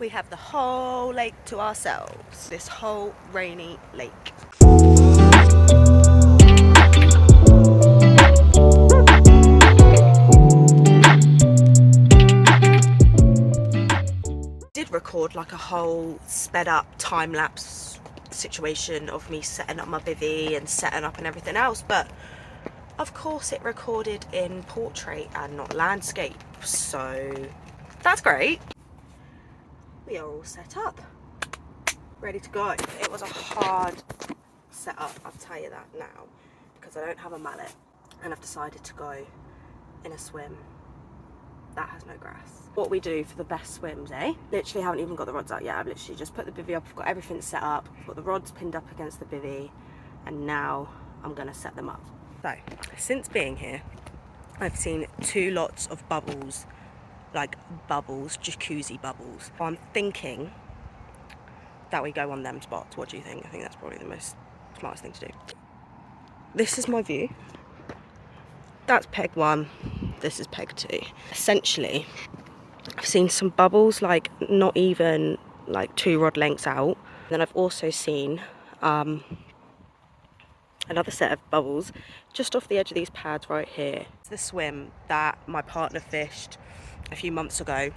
we have the whole lake to ourselves. This whole rainy lake. Did record like a whole sped up time lapse situation of me setting up my bivvy and setting up and everything else, but of course it recorded in portrait and not landscape, so that's great. We are all set up, ready to go. It was a hard setup, I'll tell you that now, because I don't have a mallet and I've decided to go in a swim that has no grass. What we do for the best swims, literally haven't even got the rods out yet. I've literally just put the bivvy up, I've got everything set up, I've got the rods pinned up against the bivvy, and now I'm gonna set them up. So, since being here, I've seen 2 lots of bubbles, like bubbles, jacuzzi bubbles. I'm thinking that we go on them spots. What do you think? I think that's probably the most smartest thing to do. This is my view. That's peg 1, this is peg 2. Essentially, I've seen some bubbles like not even like 2 rod lengths out. Then I've also seen another set of bubbles just off the edge of these pads right here. It's the swim that my partner fished a few months ago,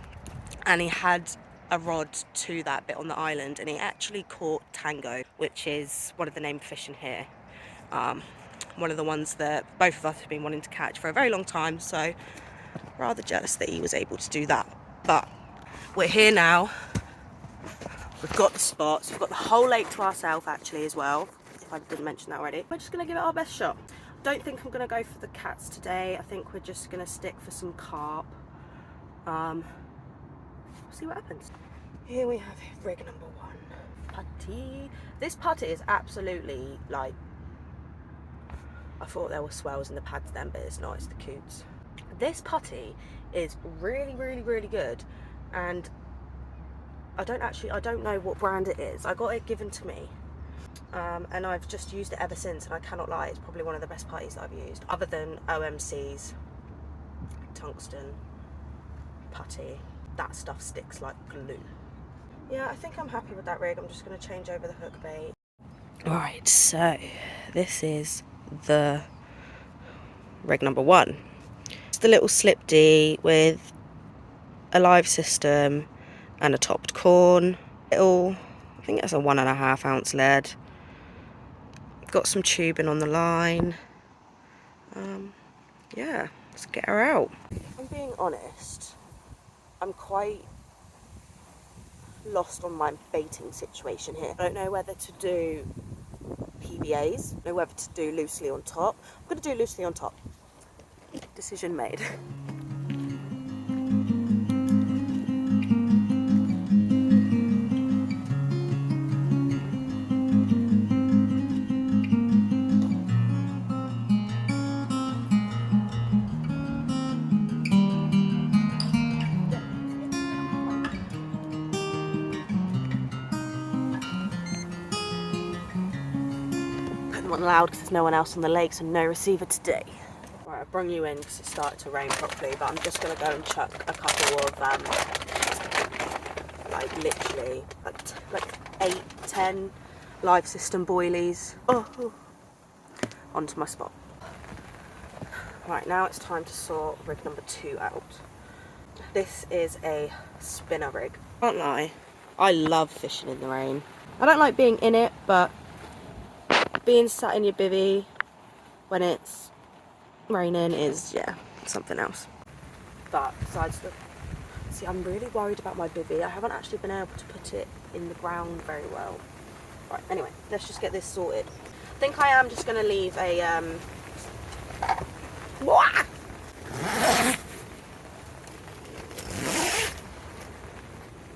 and he had a rod to that bit on the island, and he actually caught tango, which is one of the named fish in here. One of the ones that both of us have been wanting to catch for a very long time, so rather jealous that he was able to do that. But we're here now, we've got the spots, we've got the whole lake to ourselves actually as well, if I didn't mention that already. We're just going to give it our best shot. Don't think I'm going to go for the cats today, I think we're just going to stick for some carp. See what happens. Here we have rig number 1, putty. This putty is absolutely like, I thought there were swells in the pads then, but it's not, it's the coots. This putty is really, really, really good, and I don't know what brand it is. I got it given to me, and I've just used it ever since, and I cannot lie, it's probably one of the best putties that I've used, other than OMC's tungsten putty. That stuff sticks like glue. Yeah, I think I'm happy with that rig. I'm just going to change over the hook bait. Alright, so this is the rig number 1. It's the little slip D with a live system and a topped corn. I think it's a 1.5 ounce lead. Got some tubing on the line. Yeah, let's get her out. If I'm being honest, I'm quite lost on my baiting situation here. I don't know whether to do PBAs, I don't know whether to do loosely on top. I'm going to do loosely on top. Decision made. One loud because there's no one else on the lake, so no receiver today. Right, I've brung you in because it started to rain properly, but I'm just going to go and chuck a couple of like literally like 8, 10 live system boilies onto my spot. Right, now it's time to sort rig number 2 out. This is a spinner rig. Can't lie, I love fishing in the rain. I don't like being in it, but being sat in your bivvy when it's raining is, yeah, something else. But besides see, I'm really worried about my bivvy. I haven't actually been able to put it in the ground very well. Right, anyway, let's just get this sorted. I think I am just going to leave a,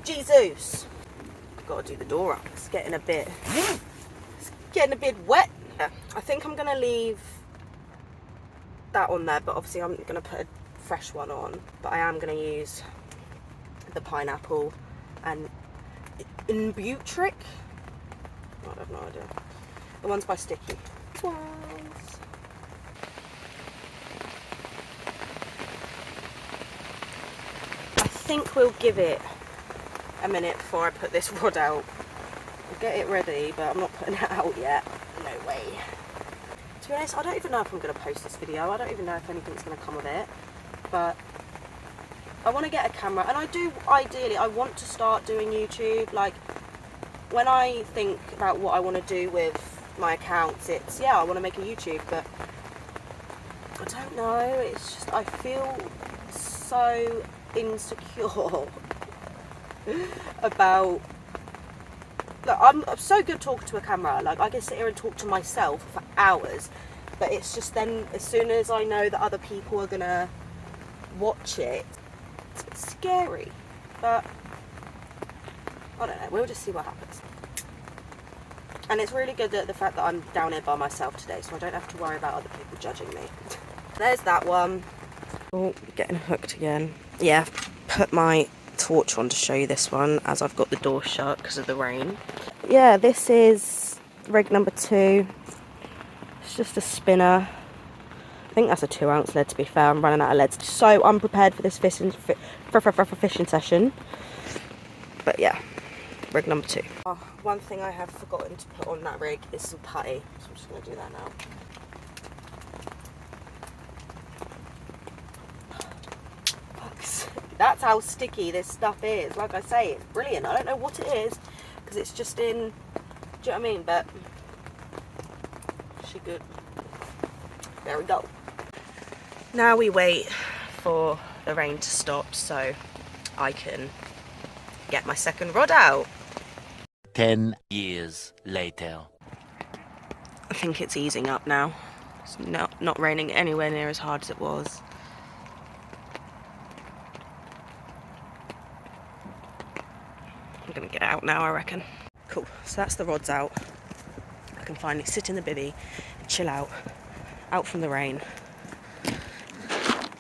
Jesus! I've got to do the door up. It's getting a bit wet. I think I'm going to leave that on there, but obviously I'm going to put a fresh one on. But I am going to use the pineapple and Butrick. I have no idea. The one's by Sticky. These ones. I think we'll give it a minute before I put this rod out. I'll get it ready, but I'm not putting it out yet. No way. To be honest, I don't even know if I'm going to post this video. I don't even know if anything's going to come of it. But I want to get a camera, and I do, ideally, I want to start doing YouTube. Like, when I think about what I want to do with my accounts, it's, yeah, I want to make a YouTube, but I don't know, it's just, I feel so insecure about, like, I'm so good talking to a camera. Like, I can sit here and talk to myself for hours, but it's just then, as soon as I know that other people are gonna watch it, it's a bit scary. But I don't know, we'll just see what happens. And it's really good that the fact that I'm down here by myself today, so I don't have to worry about other people judging me. There's that one. Oh, getting hooked again. Yeah, put my torch on to show you this one, as I've got the door shut because of the rain. Yeah, this is rig number 2. It's just a spinner. I think that's a 2-ounce lead, to be fair. I'm running out of leads. So unprepared for this fishing session. But yeah, rig number 2. Oh, one thing I have forgotten to put on that rig is some putty. So I'm just going to do that now. That's how sticky this stuff is. Like I say, it's brilliant. I don't know what it is, because it's just in, do you know what I mean? But she good. There we go. Now we wait for the rain to stop so I can get my second rod out. 10 years later. I think it's easing up now. It's not raining anywhere near as hard as it was. I'm gonna get out now, I reckon. Cool, so that's the rods out. I can finally sit in the bivvy, chill out from the rain,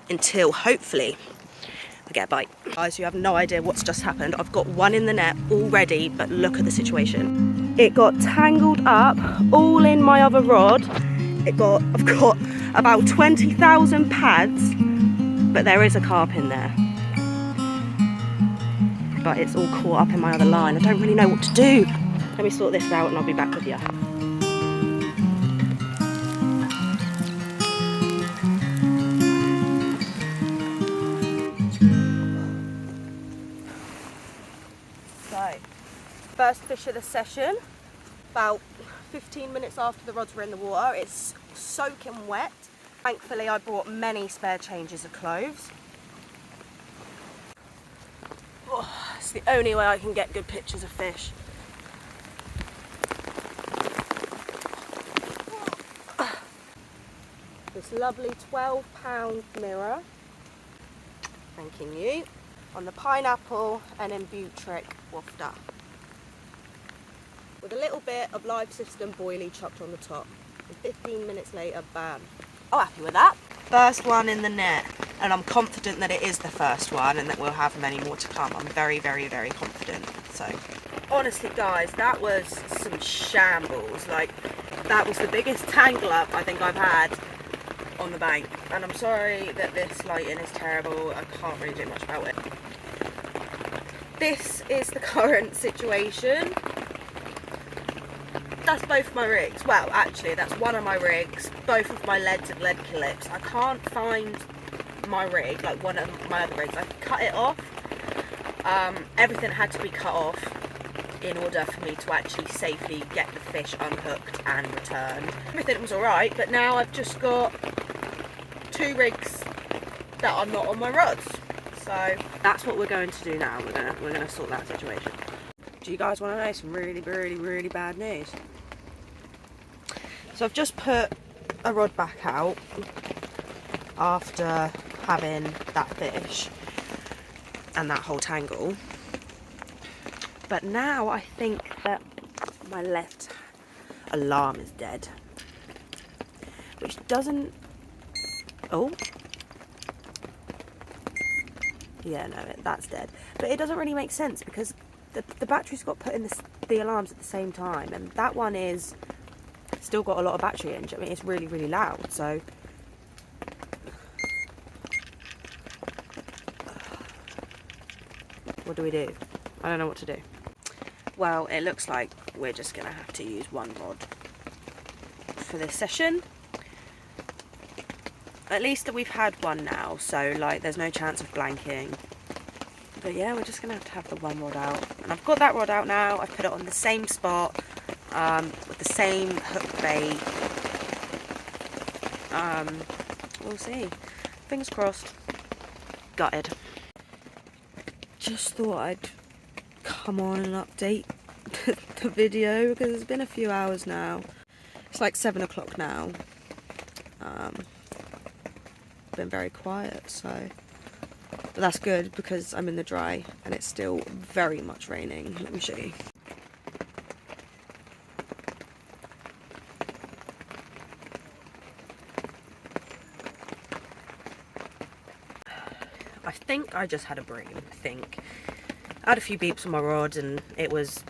until hopefully I get a bite. Guys, you have no idea what's just happened. I've got one in the net already, but look at the situation. It got tangled up all in my other rod. I've got about 20,000 pads, but there is a carp in there. But it's all caught up in my other line. I don't really know what to do. Let me sort this out and I'll be back with you. So, first fish of the session, about 15 minutes after the rods were in the water. It's soaking wet. Thankfully I brought many spare changes of clothes. Oh, it's the only way I can get good pictures of fish. This lovely 12-pound mirror, thanking you, on the pineapple and Embutric wafter, with a little bit of live system boilie chucked on the top. And 15 minutes later, bam. Oh, happy with that. First one in the net, and I'm confident that it is the first one and that we'll have many more to come. I'm very, very, very confident. So, honestly guys, that was some shambles. Like, that was the biggest tangle up I think I've had on the bank. And I'm sorry that this lighting is terrible. I can't really do much about it. This is the current situation. That's both my rigs. Well, actually, that's one of my rigs. Both of my leads and lead clips. I can't find my rig, like one of my other rigs. I cut it off. Everything had to be cut off in order for me to actually safely get the fish unhooked and returned. Everything was alright, but now I've just got 2 rigs that are not on my rods. So that's what we're going to do now. We're gonna sort that situation. Do you guys want to know some really, really, really bad news? So I've just put a rod back out after having that fish and that whole tangle. But now I think that my left alarm is dead. Which doesn't... Oh. Yeah, no, that's dead. But it doesn't really make sense because the batteries got put in the alarms at the same time, and that one is still got a lot of battery in. I mean, it's really, really loud. So what do we do? I don't know what to do. Well, it looks like we're just gonna have to use one rod for this session. At least that we've had one now, so like there's no chance of blanking. But yeah, we're just gonna have the one rod out. And I've got that rod out now. I've put it on the same spot, with the same hook bait. We'll see. Fingers crossed. Gutted. Just thought I'd come on and update the video because it's been a few hours now. It's like 7 o'clock now. Been very quiet, so but that's good because I'm in the dry and it's still very much raining. Let me show you. I think I just had a bream. I had a few beeps on my rod and it was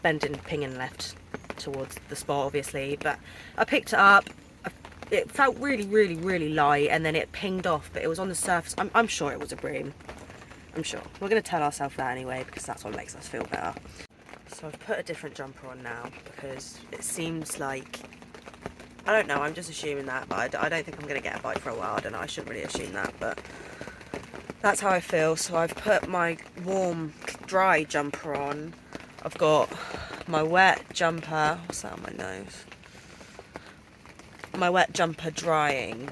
bending, pinging left towards the spot, obviously, but I picked it up. It felt really, really, really light, and then it pinged off, but it was on the surface. I'm sure it was a bream. I'm sure. We're going to tell ourselves that anyway, because that's what makes us feel better. So I've put a different jumper on now, because it seems like... I don't know, I'm just assuming that, but I don't think I'm going to get a bite for a while. I don't know, I shouldn't really assume that, but that's how I feel. So I've put my warm, dry jumper on. I've got my wet jumper... What's that on my nose? My wet jumper trying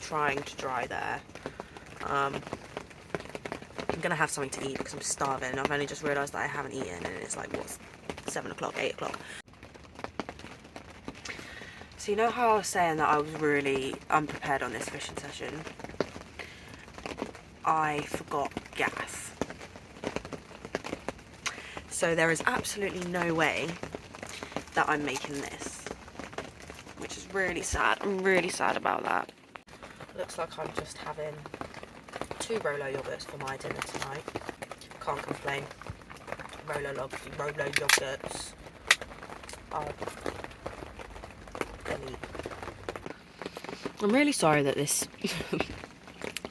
to dry there. I'm gonna have something to eat because I'm starving. I've only just realised that I haven't eaten and it's like, what, 7 o'clock, 8 o'clock. So you know how I was saying that I was really unprepared on this fishing session? I forgot gas. So there is absolutely no way that I'm making this. Which is really sad. I'm really sad about that. Looks like I'm just having 2 Rolo yogurts for my dinner tonight. Can't complain. Rolo yogurts are elite. I'm really sorry that this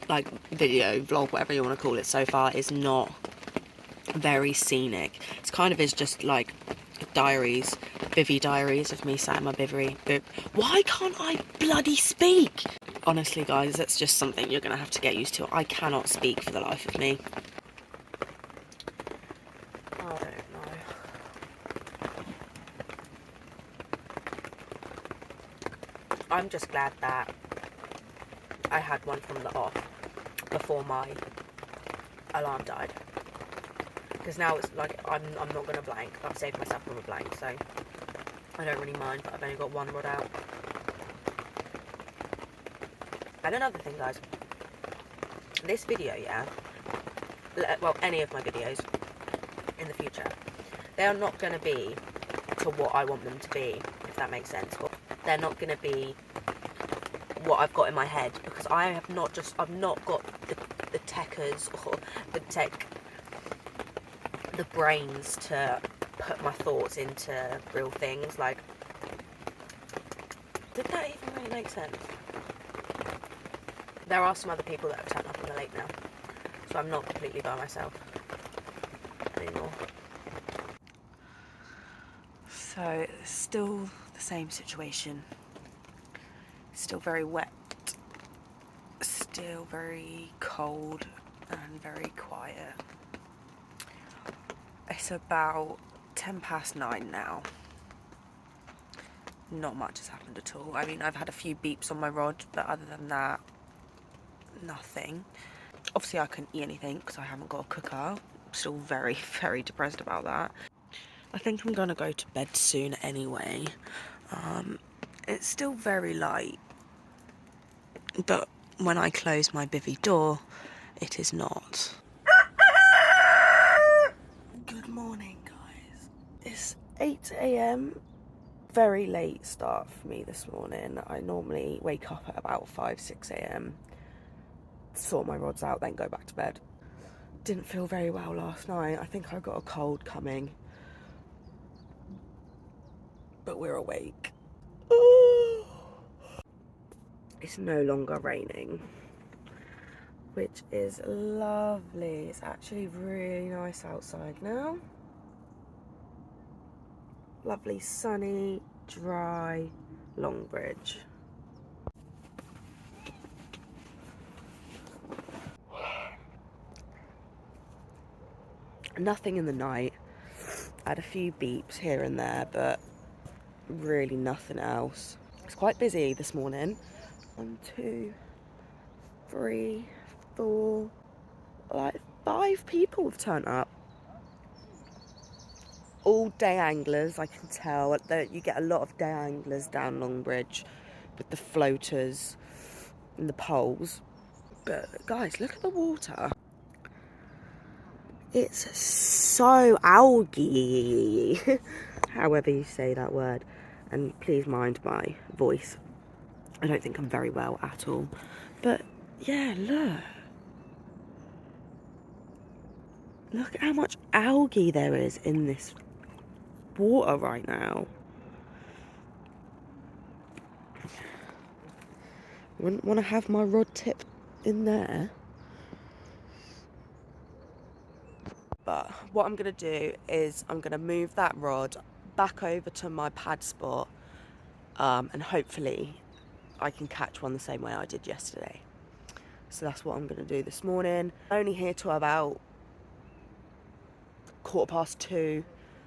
like video, vlog, whatever you want to call it so far is not very scenic. It's kind of is just like diaries. Bivvy diaries of me sat in my bivvy. Why can't I bloody speak? Honestly, guys, that's just something you're going to have to get used to. I cannot speak for the life of me. I don't know. I'm just glad that I had one from the off before my alarm died. Because now it's like, I'm not going to blank. I've saved myself from a blank, so... I don't really mind, but I've only got one rod out. And another thing, guys. This video, yeah, well, any of my videos in the future, they are not going to be to what I want them to be, if that makes sense. Or they're not going to be what I've got in my head, because I've not got the techers or the brains to put my thoughts into real things. Like, did that even really make sense? There are some other people that have turned up on the lake now, so I'm not completely by myself anymore. So it's still the same situation. Still very wet, still very cold and very quiet. It's about 9:10 now. Not much has happened at all. I mean, I've had a few beeps on my rod, but other than that, nothing. Obviously, I couldn't eat anything because I haven't got a cooker. I'm still very, very depressed about that. I think I'm gonna go to bed soon anyway. It's still very light, but when I close my bivvy door, it is not. Good morning, guys. It's 8 AM. Very late start for me this morning. I normally wake up at about 5-6 AM, sort my rods out, then go back to bed. Didn't feel very well last night. I think I got a cold coming, but we're awake. It's no longer raining. which is lovely. It's actually really nice outside now. Lovely, sunny, dry Longbridge. Nothing in the night. I had a few beeps here and there, but really nothing else. It's quite busy this morning. 1, 2, 3, 4, like 5 people have turned up. All day anglers, I can tell that you get a lot of day anglers down Longbridge with the floaters and the poles. But guys, look at the water. It's so algae, however you say that word. And please mind my voice. I don't think I'm very well at all. But yeah, look. Look at how much algae there is in this water right now. Wouldn't want to have my rod tip in there. But what I'm going to do is I'm going to move that rod back over to my pad spot, and hopefully I can catch one the same way I did yesterday. So that's what I'm going to do this morning. I'm only here till about 2:15.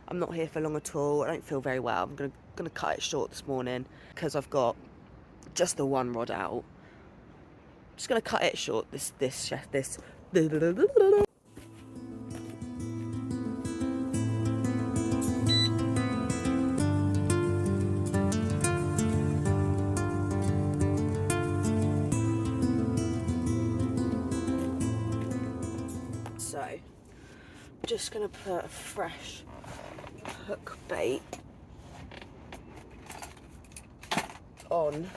I'm not here for long at all. I don't feel very well. I'm going to cut it short this morning because I've got just the one rod out. Just going to cut it short. This. So, I'm just going to put a fresh hook bait on. I'm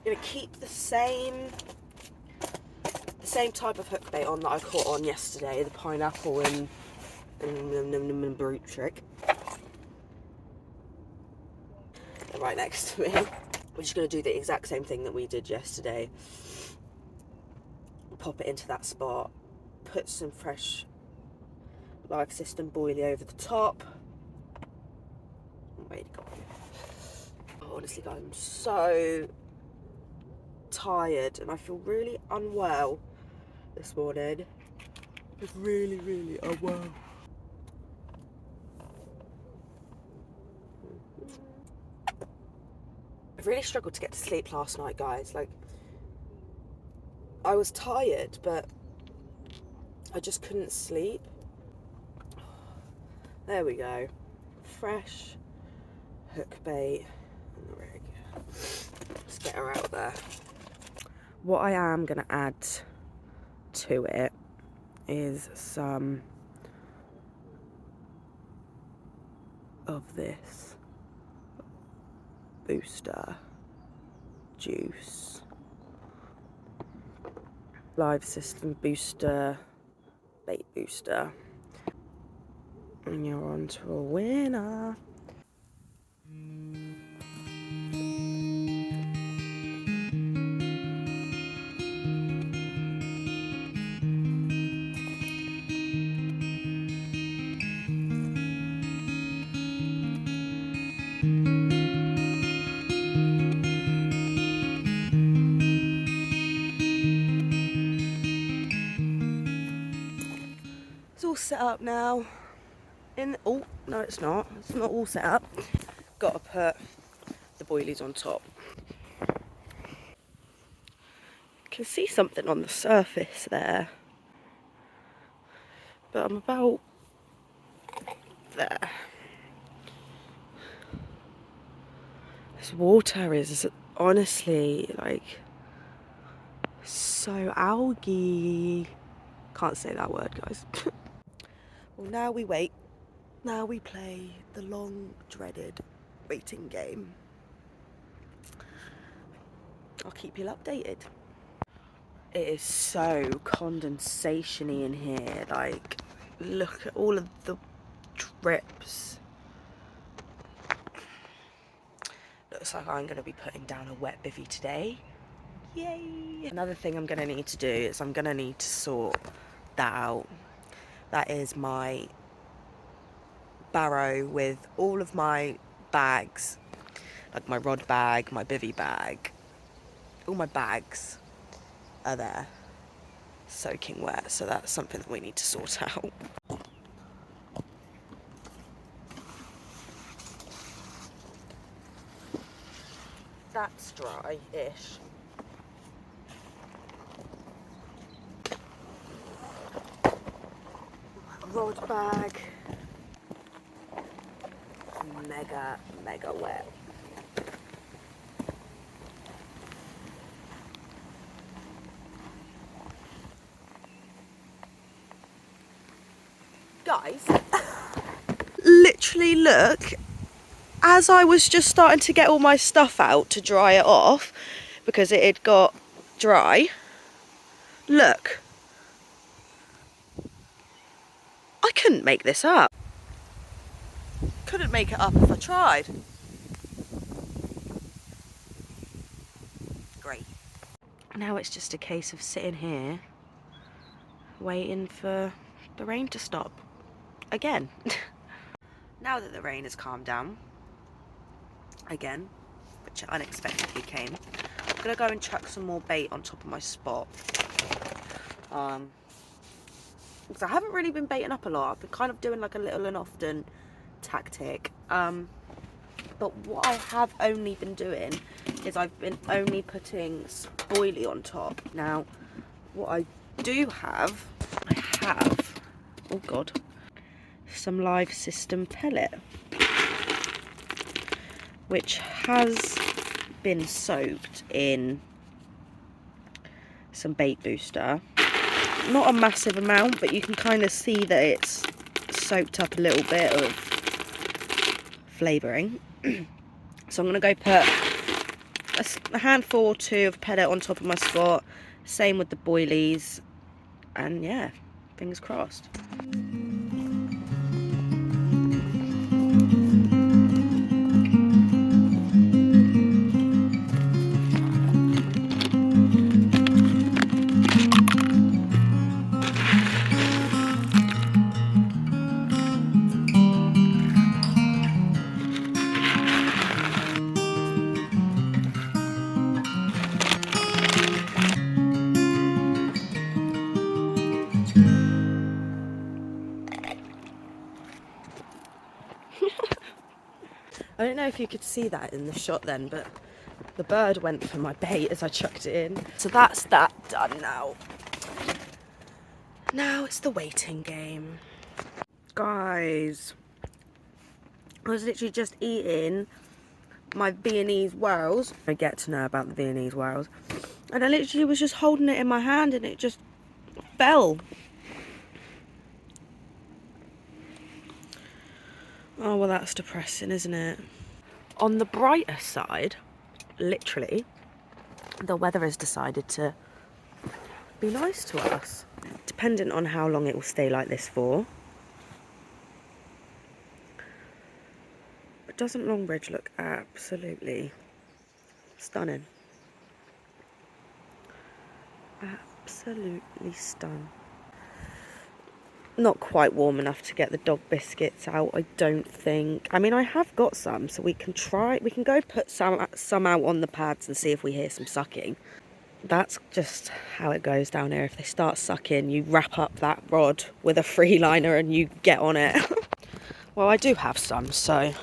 going to keep the same type of hook bait on that I caught on yesterday, the pineapple and brute trick. They're right next to me. We're just going to do the exact same thing that we did yesterday. Pop it into that spot, put some fresh live system boilie over the top. Wait, oh, honestly guys, I'm so tired and I feel really unwell this morning. Just really, really unwell. I really struggled to get to sleep last night, guys. Like, I was tired, but I just couldn't sleep. There we go. Fresh hook bait on the rig. Let's get her out there. What I am going to add to it is some of this booster juice. Live system booster, bait booster. And you're on to a winner. It's all set up now. Oh, no it's not. It's not all set up. Got to put the boilies on top. You can see something on the surface there. But I'm about there. This water is honestly like so algae. Can't say that word, guys. Well, now we wait. Now we play the long dreaded waiting game. I'll keep you updated. It is so condensation-y in here. Like, look at all of the drips. Looks like I'm going to be putting down a wet bivvy today. Yay! Another thing I'm going to need to do is I'm going to need to sort that out. That is my barrow with all of my bags, like my rod bag, my bivvy bag, all my bags are there, soaking wet, so that's something that we need to sort out. That's dry-ish. Rod bag, mega wet. Guys, literally look, as I was just starting to get all my stuff out to dry it off because it had got dry, look, I couldn't make this up. Couldn't make it up if I tried. Great. Now it's just a case of sitting here waiting for the rain to stop again. Now that the rain has calmed down again, which unexpectedly came, I'm gonna go and chuck some more bait on top of my spot. Because I haven't really been baiting up a lot. I've been kind of doing like a little and often tactic. But what I have only been doing is I've been only putting boilie on top. Now, what I do have, oh God, some live system pellet, which has been soaked in some bait booster. Not a massive amount, but you can kind of see that it's soaked up a little bit of flavouring. So I'm going to go put a handful or two of pellet on top of my spot. Same with the boilies. And yeah, fingers crossed. I don't know if you could see that in the shot then, but the bird went for my bait as I chucked it in. So that's that done now. Now it's the waiting game. Guys, I was literally just eating my Viennese whirls. I get to know about the Viennese whirls. And I literally was just holding it in my hand and it just fell. Oh, well, that's depressing, isn't it? On the brighter side, literally, the weather has decided to be nice to us. Dependent on how long it will stay like this for. But doesn't Longbridge look absolutely stunning? Absolutely stunning. Not quite warm enough to get the dog biscuits out, I don't think. I mean, I have got some, so we can go put some out on the pads and see if we hear some sucking. That's just how it goes down here. If they start sucking, you wrap up that rod with a free liner and you get on it. Well, I do have some, so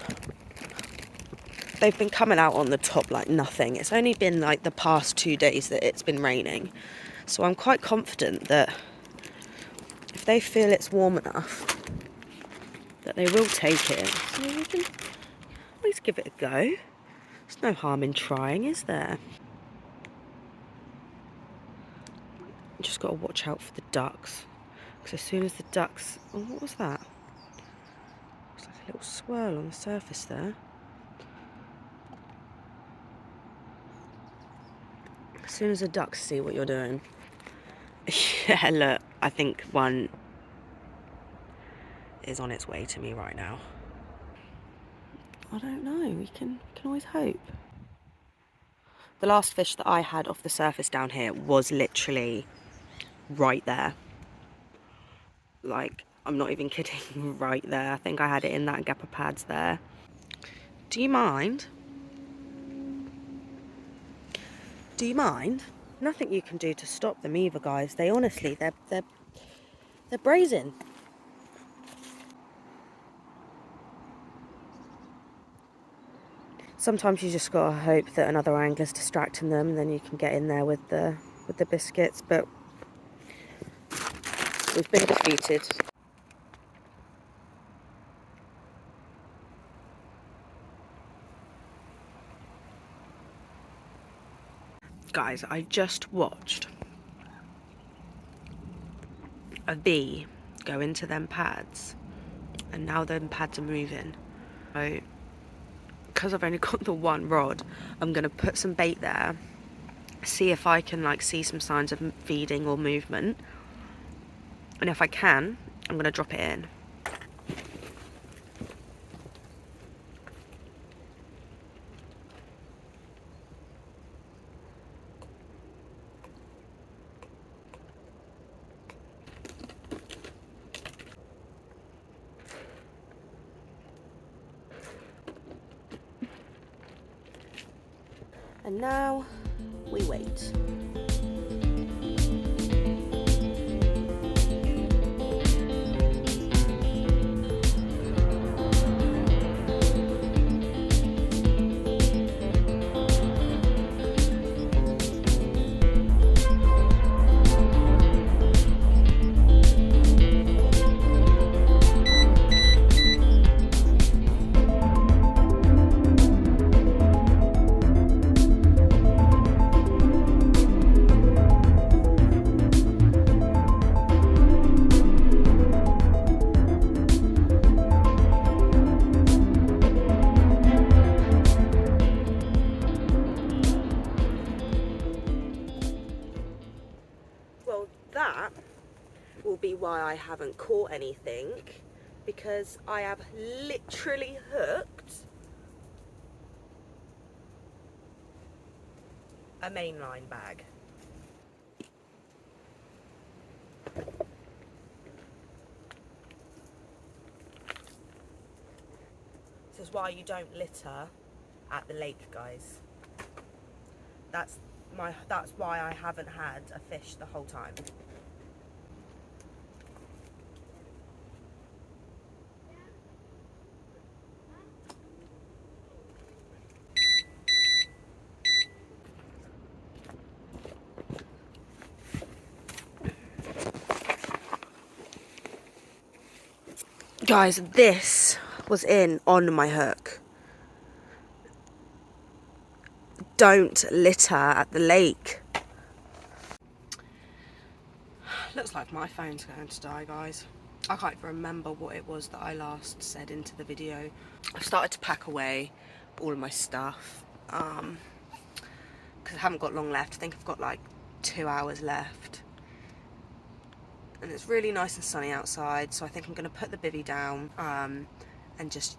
they've been coming out on the top like nothing. It's only been like the past 2 days that it's been raining, so I'm quite confident that if they feel it's warm enough, that they will take it. So we can always give it a go. There's no harm in trying, is there? You just got to watch out for the ducks. Because as soon as the ducks... Oh, what was that? It's like a little swirl on the surface there. As soon as the ducks see what you're doing... Yeah, look, I think one is on its way to me right now. I don't know, we can always hope. The last fish that I had off the surface down here was literally right there. Like, I'm not even kidding, right there. I think I had it in that gap of pads there. Do you mind? Do you mind? Nothing you can do to stop them either, guys. They honestly, they're brazen. Sometimes you just gotta hope that another angler's distracting them, and then you can get in there with the biscuits. But we've been defeated. Guys, I just watched a bee go into them pads, and now them pads are moving. So, because I've only got the one rod, I'm gonna put some bait there, see if I can like see some signs of feeding or movement, and if I can, I'm gonna drop it in. And now we wait. That will be why I haven't caught anything, because I have literally hooked a mainline bag. This is why you don't litter at the lake, guys. That's why I haven't had a fish the whole time. Guys, this was in on my hook. Don't litter at the lake. Looks like my phone's going to die, guys. I can't even remember what it was that I last said into the video. I've started to pack away all of my stuff, because I haven't got long left. I think I've got like 2 hours left. And it's really nice and sunny outside, so I think I'm going to put the bivvy down and just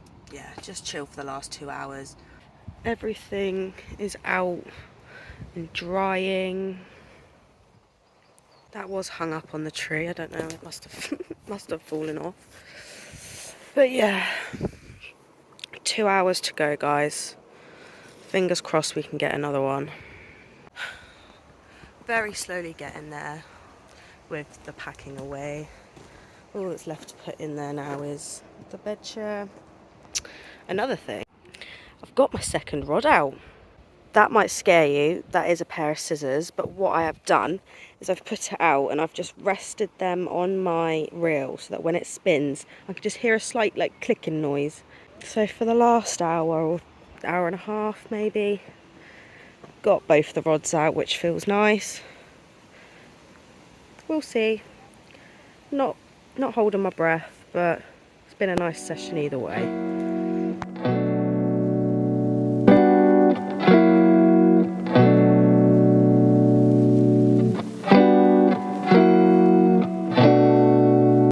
chill for the last 2 hours. Everything is out and drying. That was hung up on the tree. I don't know, it must have fallen off. But yeah, 2 hours to go, guys. Fingers crossed we can get another one. Very slowly getting there with the packing away. All that's left to put in there now is the bed chair. Another thing, I've got my second rod out. That might scare you, that is a pair of scissors, but what I have done is I've put it out and I've just rested them on my reel so that when it spins, I can just hear a slight like clicking noise. So for the last hour or hour and a half maybe, got both the rods out, which feels nice. We'll see. Not holding my breath, but it's been a nice session either way.